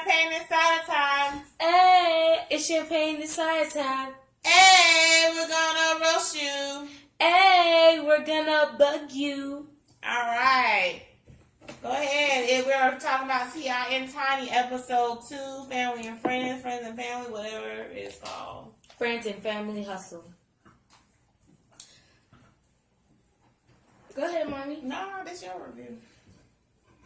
champagne and cider time. Hey, it's champagne and cider time. Hey, we're gonna roast you. Hey, we're gonna bug you. All right. Go ahead. We're talking about T.I. and Tiny, episode 2, Family and Friends, Friends and Family, whatever it's called. Friends and Family Hustle. Go ahead, Mommy. No, that's your review.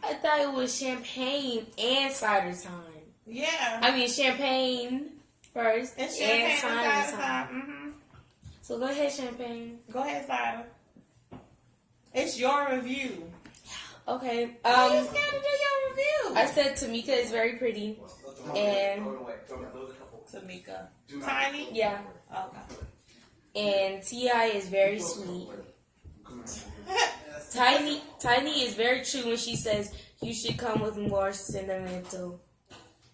I thought it was champagne and cider time. Yeah. I mean, champagne first It's champagne and cider time. Mm-hmm. So go ahead, champagne. Go ahead, cider. It's your review. Okay. You scared to do your review? I said Tamika is very pretty. And Tamika. Tiny? Yeah. Okay. And T.I. is very sweet. Tiny is very true when she says you should come with more sentimental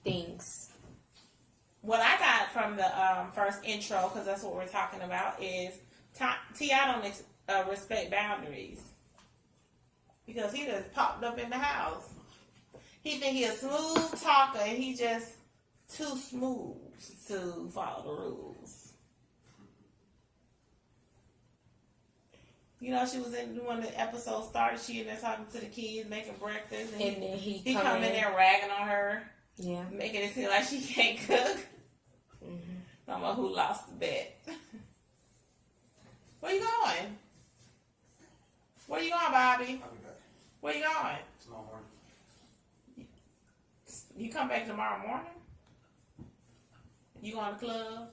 things. What I got from the first intro, because that's what we're talking about, is T.I. don't respect boundaries. Because he just popped up in the house. He think he a smooth talker, and he just too smooth to follow the rules. You know, she was in when the episode started. She in there talking to the kids, making breakfast, and then he come in there ragging on her. Yeah, making it seem like she can't cook. Mm-hmm. Talking about who lost the bet. Where you going? Where you going, Bobby? Where you going? Tomorrow morning. You come back tomorrow morning? You going to the club?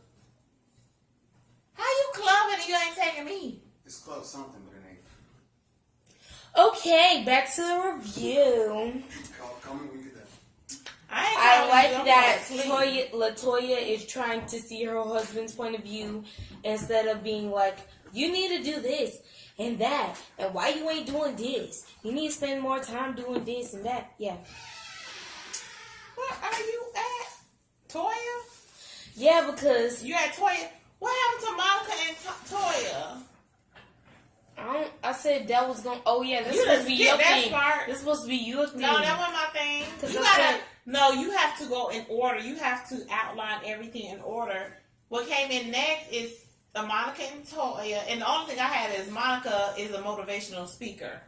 How you clubbing and you ain't taking me? It's club something, but it ain't. Okay, back to the review. Call me when you get there. I like that Latoya is trying to see her husband's point of view instead of being like, you need to do this and that, and why you ain't doing this? You need to spend more time doing this and that. Yeah. Where are you at? Toya? Yeah, because you at Toya. What happened to Monica and Toya? I said that was going. Oh yeah, this is supposed to be your thing. This is supposed to be your thing. No, that wasn't my thing. You have to go in order. You have to outline everything in order. What came in next is Monica and Toya, and the only thing I had is Monica is a motivational speaker.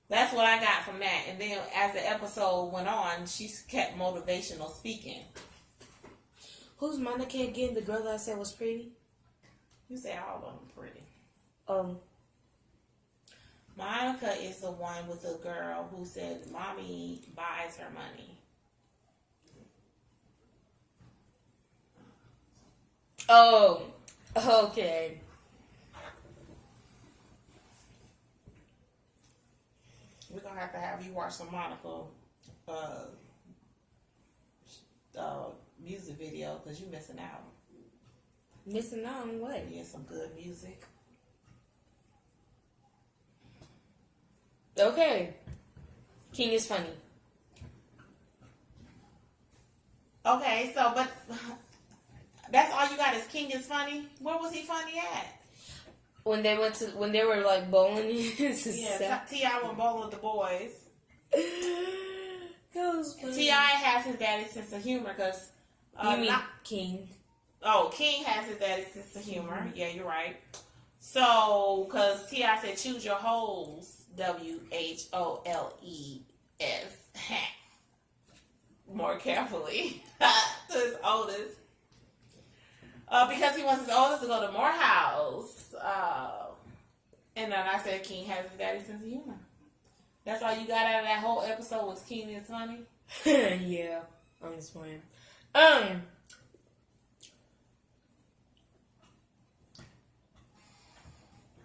That's what I got from that. And then as the episode went on, she kept motivational speaking. Who's Monica again? The girl that I said was pretty? You say all of them pretty. Monica is the one with the girl who said mommy buys her money. Oh, okay. We're going to have you watch some Monica music video because you're missing out. Missing out on what? Yeah, some good music. Okay. King is funny. Okay, so, but that's all you got is King is funny? Where was he funny at? When they were like bowling. Yeah, T.I. went bowling with the boys. That was funny. T.I. has his daddy's sense of humor because... you mean King? Oh, King has his daddy's sense of humor. Mm-hmm. Yeah, you're right. So, because T.I. said, choose your holes, WHOLES, more carefully, to his oldest. Because he wants his oldest to go to Morehouse. And then I said, King has his daddy's sense of humor. That's all you got out of that whole episode was King is funny? Yeah, I'm just playing.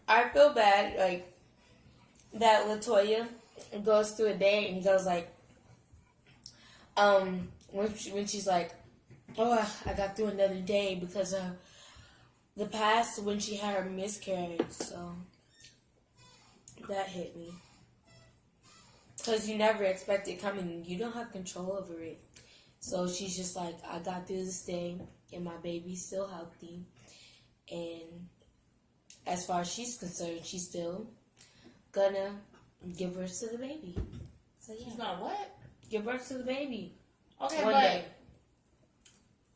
I feel bad, like, that Latoya goes through a day and goes like, when she's like, oh, I got through another day because of the past when she had her miscarriage, so that hit me. Because you never expect it coming. You don't have control over it. So she's just like, I got through this day, and my baby's still healthy. And as far as she's concerned, she's still gonna give birth to the baby. So yeah. She's gonna what? Give birth to the baby. Okay, One but day.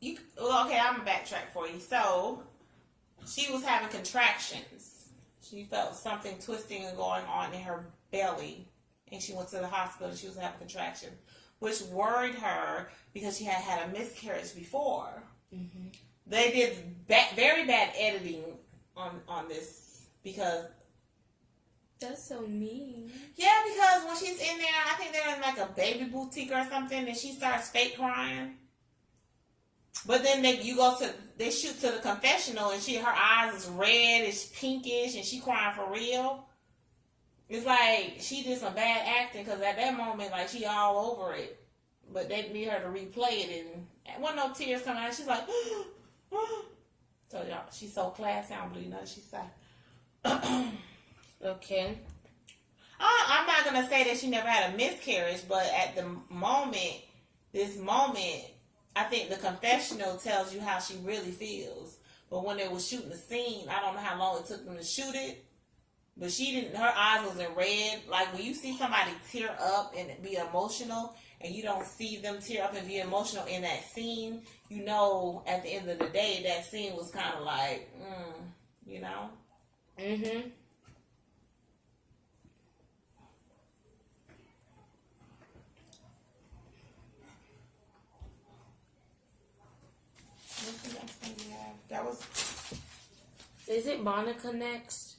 I'm gonna backtrack for you. So she was having contractions. She felt something twisting and going on in her belly, and she went to the hospital. She was having contractions, which worried her because she had had a miscarriage before. Mm-hmm. They did very bad editing on this because. That's so mean. Yeah, because when she's in there, I think they're in like a baby boutique or something, and she starts fake crying. But then they shoot to the confessional, and her eyes is red, it's pinkish, and she crying for real. It's like she did some bad acting because at that moment, like she all over it, but they need her to replay it, and one no tears coming out. She's like, so y'all, she's so classy. I don't believe nothing she said. Okay. I'm not gonna say that she never had a miscarriage, but at the moment, I think the confessional tells you how she really feels. But when they were shooting the scene, I don't know how long it took them to shoot it, but she didn't. Her eyes wasn't red. Like when you see somebody tear up and be emotional, and you don't see them tear up and be emotional in that scene, you know, at the end of the day, that scene was kind of like, you know. Mm-hmm. What's the next thing we have? That was. Is it Monica next?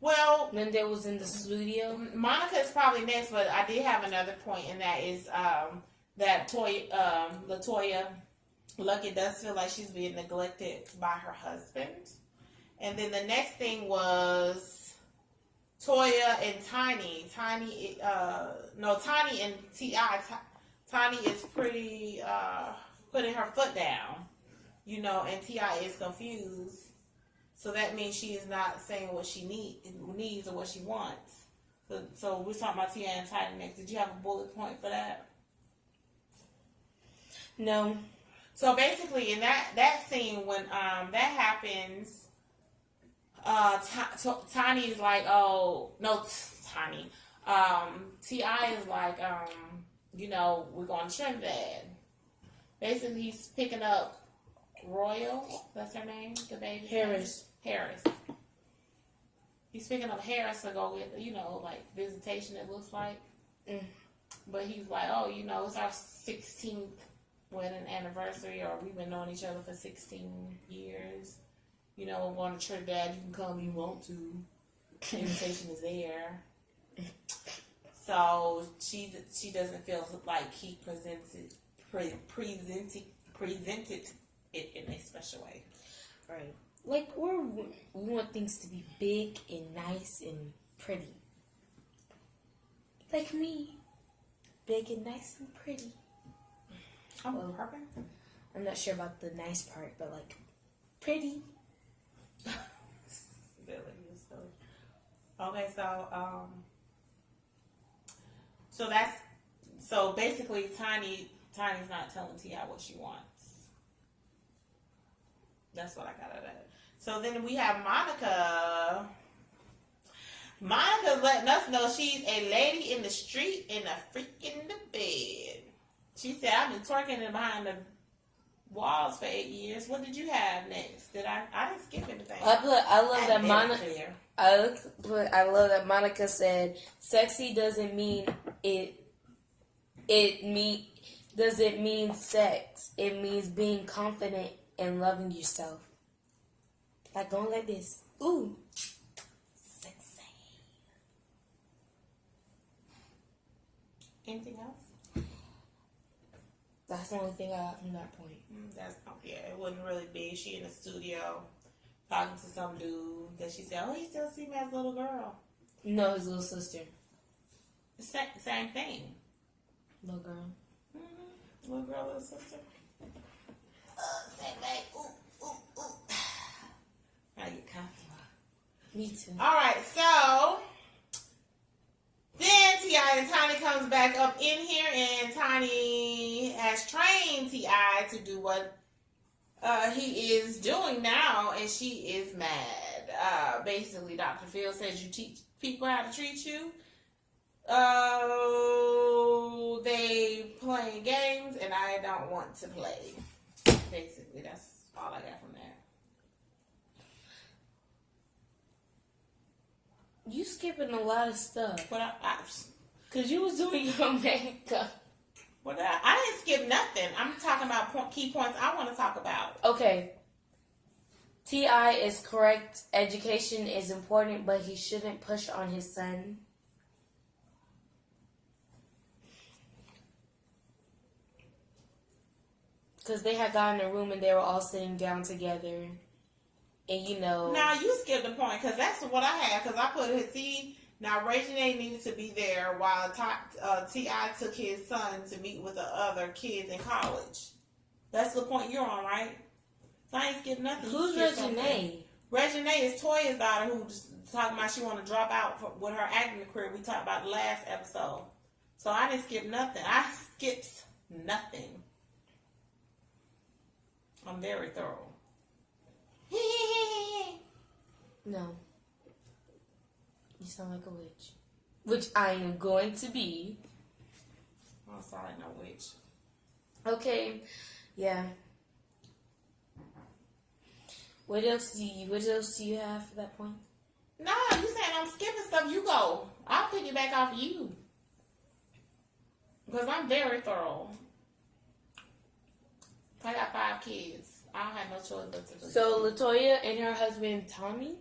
Well, When they was in the studio? Monica is probably next, but I did have another point, and that is that Latoya Luckett does feel like she's being neglected by her husband. And then the next thing was Toya and Tiny. Tiny and T.I. Tiny is pretty putting her foot down, you know, and T.I. is confused. So that means she is not saying what she needs or what she wants. So we're talking about T.I. and Tiny next. Did you have a bullet point for that? No. So basically, in that scene, when that happens, Tiny is like, oh no, Tiny. T.I. is like, you know, we're going to Trinidad. Basically, he's picking up Royal. That's her name, the baby. Harris. He's picking up Harris to go get, you know, like visitation. It looks like, but he's like, oh, you know, it's our 16th wedding anniversary, or we've been knowing each other for 16 years. You know, we're going to Trinidad. You can come if you want to. The invitation is there. So she doesn't feel like he presented it in a special way. Right. Like we want things to be big and nice and pretty. Like me. Big and nice and pretty. Oh, perfect. I'm not sure about the nice part, but like pretty. Okay, so basically Tiny's not telling T.I. what she wants. That's what I got out of it. So then we have Monica. Monica's letting us know she's a lady in the street and a freak in the bed. She said, I've been twerking in behind the walls for 8 years. What did you have next? I didn't skip anything. I love that Monica said, sexy doesn't mean doesn't mean sex. It means being confident and loving yourself. Like going like this. Ooh. Sexy. Anything else? That's the only thing I got from that point. It wasn't really big. She in the studio talking to some dude that she said, oh, he still see me as a little girl. No, his little sister. Same thing. Little girl. Mm-hmm. Little girl, little sister. Same thing. Ooh. I get comfortable. Me too. All right, so then T.I. and Tiny comes back up in here, and Tiny has trained T.I. to do what he is doing now, and she is mad. Basically, Dr. Phil says you teach people how to treat you. They not want to play. Basically, that's all I got from that. You skipping a lot of stuff. But Because you was doing your makeup. I didn't skip nothing. I'm talking about key points I want to talk about. Okay. T.I. is correct. Education is important, but he shouldn't push on his son. Because they had gotten a room and they were all sitting down together. And you know. Now you skipped the point because that's what I had. Because I put his now Regine needed to be there while T.I. took his son to meet with the other kids in college. That's the point you're on, right? So I ain't skipped nothing. Who's Regine? Regine is Toya's daughter who's talking about she want to drop out with her acting career. We talked about the last episode. So I didn't skip nothing. I skipped nothing. I'm very thorough. No. You sound like a witch. Which I am going to be. I don't sound like no witch. Okay. Yeah. What else do you have for that point? No, you saying I'm skipping stuff. You go. I'll pick it back off you. Because I'm very thorough. I got 5 kids. I don't have no choice but to do. So LaToya and her husband Tommy,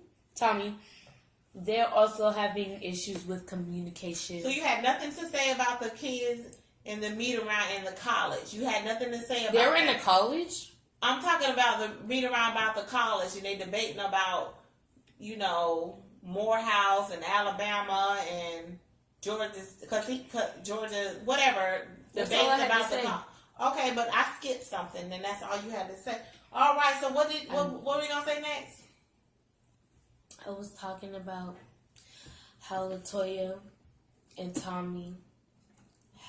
they're also having issues with communication. So you had nothing to say about the kids in the meet around in the college. You had nothing to say about They're in that. the college? I'm talking about the meet around about the college, and they debating about, Morehouse and Alabama and Georgia, Georgia, whatever. That's Debates all I had about to the say. Okay, but I skipped something, and that's all you had to say. All right, so what are we gonna say next? I was talking about how LaToya and Tommy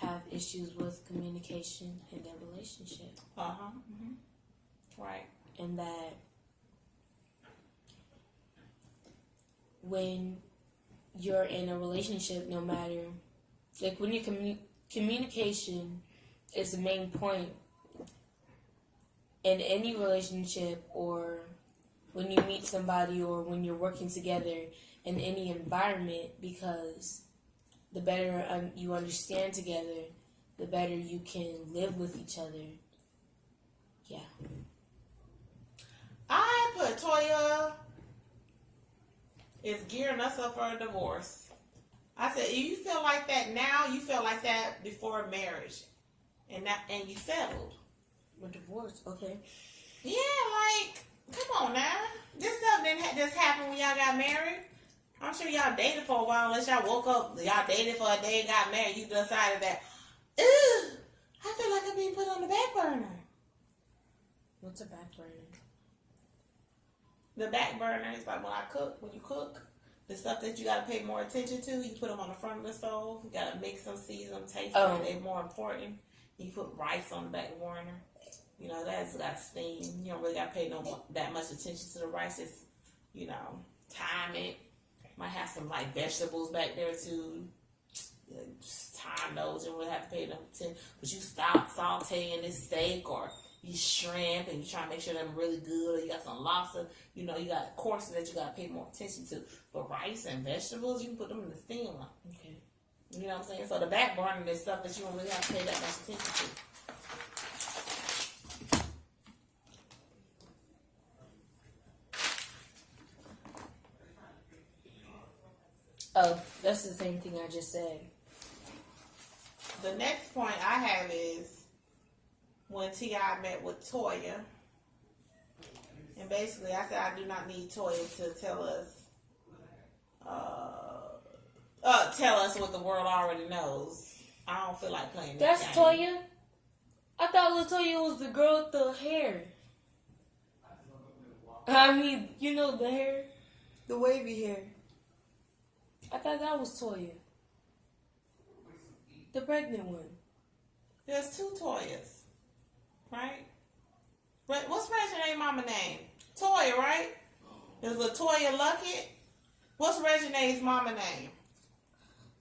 have issues with communication in their relationship. Mm-hmm. Right. And that when you're in a relationship, no matter, like when your communication is the main point in any relationship, or when you meet somebody, or when you're working together in any environment, because the better you understand together, the better you can live with each other. Yeah. I put Toya is gearing us up for a divorce. I said, you feel like that now, you feel like that before marriage. And you settled. We're divorced, okay. Yeah, like, come on now. This stuff didn't just happen when y'all got married. I'm sure y'all dated for a while, unless y'all woke up, y'all dated for a day and got married. You decided that, I feel like I'm being put on the back burner. What's a back burner? The back burner is like when you cook, the stuff that you got to pay more attention to, you put them on the front of the stove. You got to mix them, season them, taste them. They're more important. You put rice on the back burner. That's got steam. You don't really got to pay that much attention to the rice. It's, time it. Might have some like vegetables back there too. Just time those. You don't really have to pay them attention. But you stop sauteing this steak or you shrimp and you try to make sure they're really good. Or you got some lobster. You got courses that you got to pay more attention to. But rice and vegetables, you can put them in the steamer. Okay. You know what I'm saying? So the back burner is stuff that you don't really have to pay that much attention to. Oh, that's the same thing I just said. The next point I have is when T.I. met with Toya. And basically I said I do not need Toya to tell us what the world already knows. I don't feel like playing that That's game. Toya? I thought LaToya was the girl with the hair. I mean, the hair. The wavy hair. I thought that was Toya. The pregnant one. There's 2 Toyas. Right? What's Regine's mama name? Toya, right? There's LaToya Luckett. What's Regine's mama name?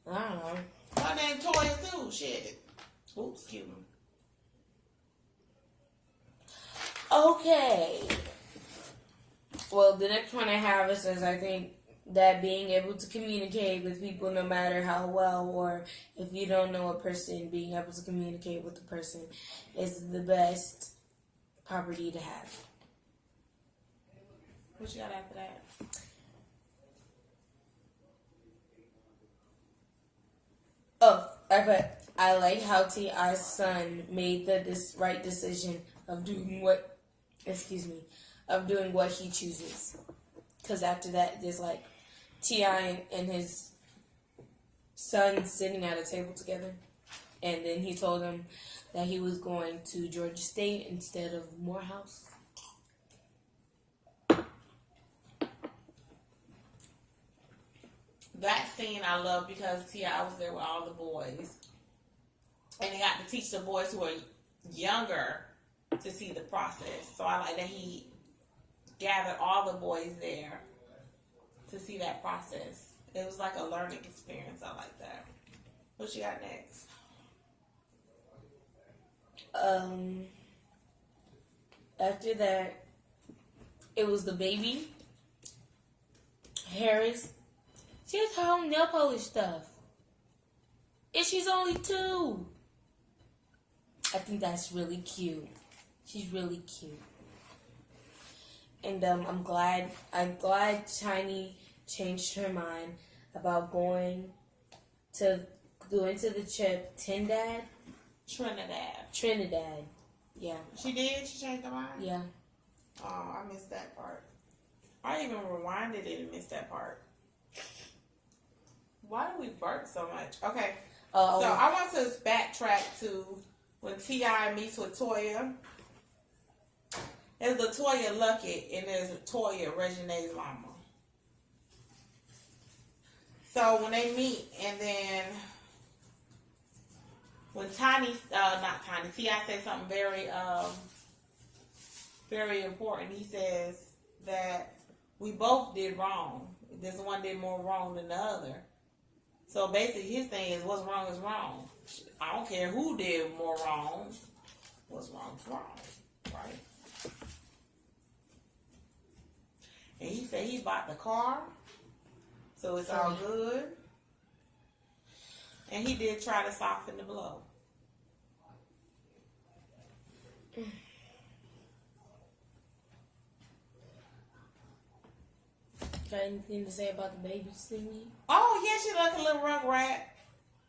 I don't know. Her name Toya too. Shit. Oops, excuse me. Okay. Well, the next one I have is I think that being able to communicate with people no matter how well, or if you don't know a person, being able to communicate with the person is the best property to have. What you got after that? Oh, I like how T.I.'s son made the right decision of doing what he chooses. Because after that, there's like T.I. and his son sitting at a table together. And then he told him that he was going to Georgia State instead of Morehouse. That scene I love because T.I. was there with all the boys. And he got to teach the boys who are younger to see the process. So I like that he gathered all the boys there to see that process. It was like a learning experience. I like that. What you got next? After that, it was the baby, Harris. She has her own nail polish stuff. And she's only 2. I think that's really cute. She's really cute. And I'm glad Tiny changed her mind about going to the trip. Trinidad. Yeah. She did? She changed her mind? Yeah. Oh, I missed that part. I even rewinded it and missed that part. Why do we burp so much? Okay. So I want to backtrack to when T.I. meets with Toya. There's Latoya Luckett and there's Toya, Regine's mama. So when they meet, and then when T.I. says something very important. He says that we both did wrong. This one did more wrong than the other. So basically his thing is what's wrong is wrong. I don't care who did more wrong. What's wrong is wrong. Right? And he said he bought the car. So it's all good. And he did try to soften the blow. Got anything to say about the baby singing? Oh, yeah, she like a little Rugrat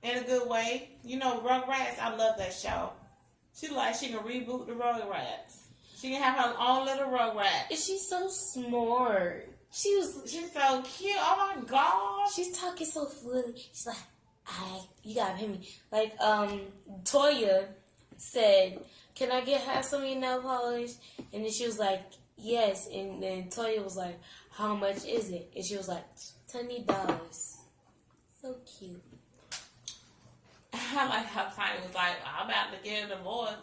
in a good way. You know, Rugrats, I love that show. She like she can reboot the Rugrats. She can have her own little Rugrat. And she's so smart. She's so cute. Oh my god. She's talking so fluently. She's like, you gotta pay me. Like, Toya said, can I have some of your nail polish? And then she was like, yes. And then Toya was like, how much is it? And she was like, $20. So cute. I like how Tiny was like, I'm about to get a divorce.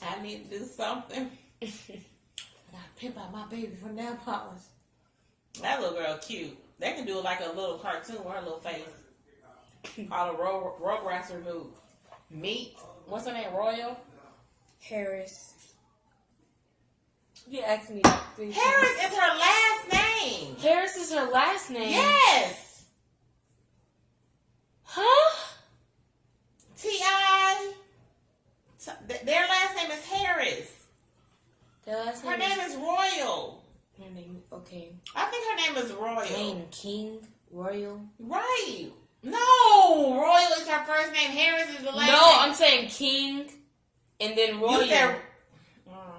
I need to do something. I gotta pimp out my baby for nail polish. That little girl cute. They can do it like a little cartoon with her little face. Called a Rugrats Remove. Meat. What's her name? Royal? Harris. You asked me 3 times. Harris is her last name. Harris is her last name? Yes. Huh? T.I. Their last name is Harris. Their last name her name is Royal. Her name, okay. I think her name is Royal. Name King? Royal? Right. No. Royal is her first name. Harris is the last name. No, I'm saying King and then Royal. You said,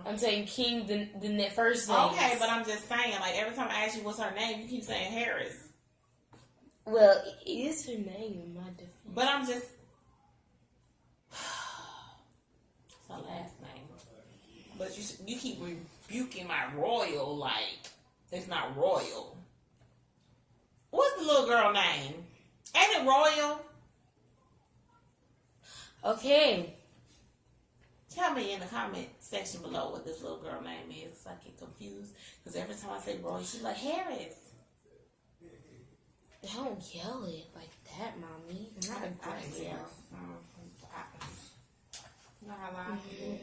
I'm saying King, the first name. okay, but I'm just saying, like, every time I ask you what's her name, you keep saying Harris. Well, it is her name, my defense. But I'm just... It's her last name. But you keep rebuking my Royal like it's not Royal. What's the little girl name? Ain't it Royal? Okay. Tell me in the comment section below what this little girl name is, because I get confused. Because every time I say Roy, she's like, Harris. Don't yell it like that, Mommy. I'm not aggressive. You know how loud he is?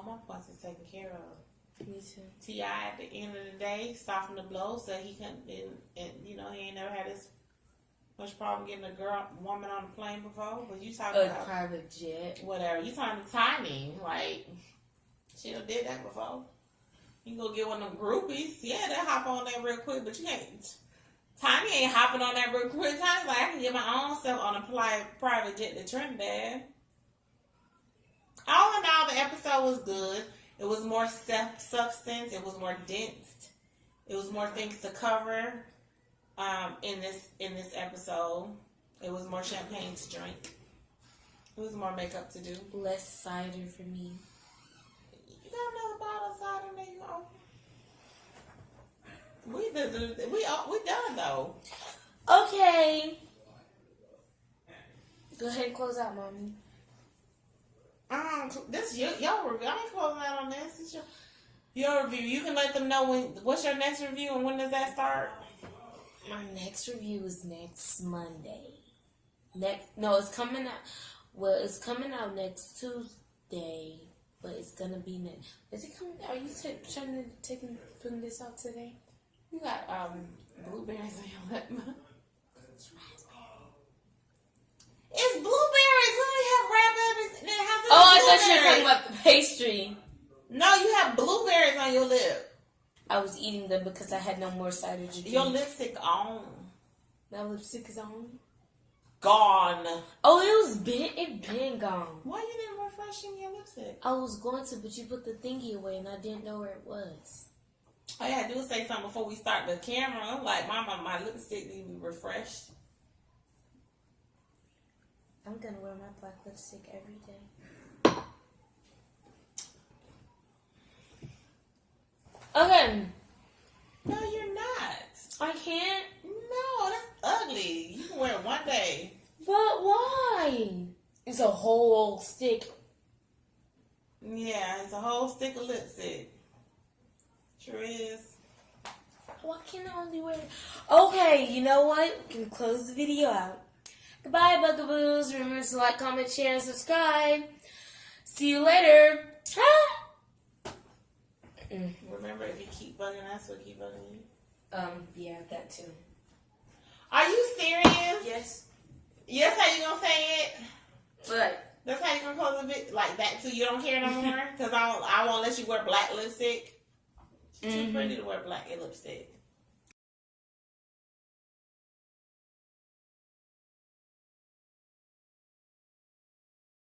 my points is taken care of. Me too. T.I. at the end of the day softened the blow, so he couldn't, and he ain't never had this much problem getting a woman on the plane before. But you talking A about private jet. whatever. You talking to Tiny, like she done did that before. You go get one of them groupies, yeah, they'll hop on that real quick, but you can't. Tiny ain't hopping on that real quick. Tiny's like, I can get my own self on a private jet to Trinidad. All in all, the episode was good. It was more substance. It was more dense. It was more things to cover in this episode. It was more champagne to drink. It was more makeup to do. Less cider for me. You got another bottle of cider there you open? We done though. Okay. Go ahead and close out, Mommy. This your review. I ain't closing out on this. It's your review. You can let them know what's your next review and when does that start. My next review is next Monday. It's coming out. Well, it's coming out next Tuesday, but it's gonna be next. Is it coming? Are you putting this out today? You got blueberries on your lip. It's blueberries. We only have raspberries. And it has I thought you were talking about the pastry. No, you have blueberries on your lip. I was eating them because I had no more cider to drink. Your lipstick on. My lipstick is on. Gone. Oh, it been gone. Why you didn't refreshing your lipstick? I was going to, but you put the thingy away and I didn't know where it was. All you had to do is say something before we start the camera. I'm like, Mama, my lipstick needs to be refreshed. I'm gonna wear my black lipstick every day. Okay. No, you're not. I can't. No, that's ugly. You can wear it one day. But why? It's a whole stick. Yeah, it's a whole stick of lipstick. Sure is. Why can't I only wear it? Okay, you know what? We can close the video out. Goodbye, Bugaboos. Remember to like, comment, share, and subscribe. See you later. Remember, if you keep bugging us, we'll keep bugging you. Yeah, that too. Are you serious? Yes. Yes, how you gonna say it? But That's how you gonna close the video? Like that too? You don't care no more? Because I won't let you wear black lipstick. She's too pretty to wear black lipstick.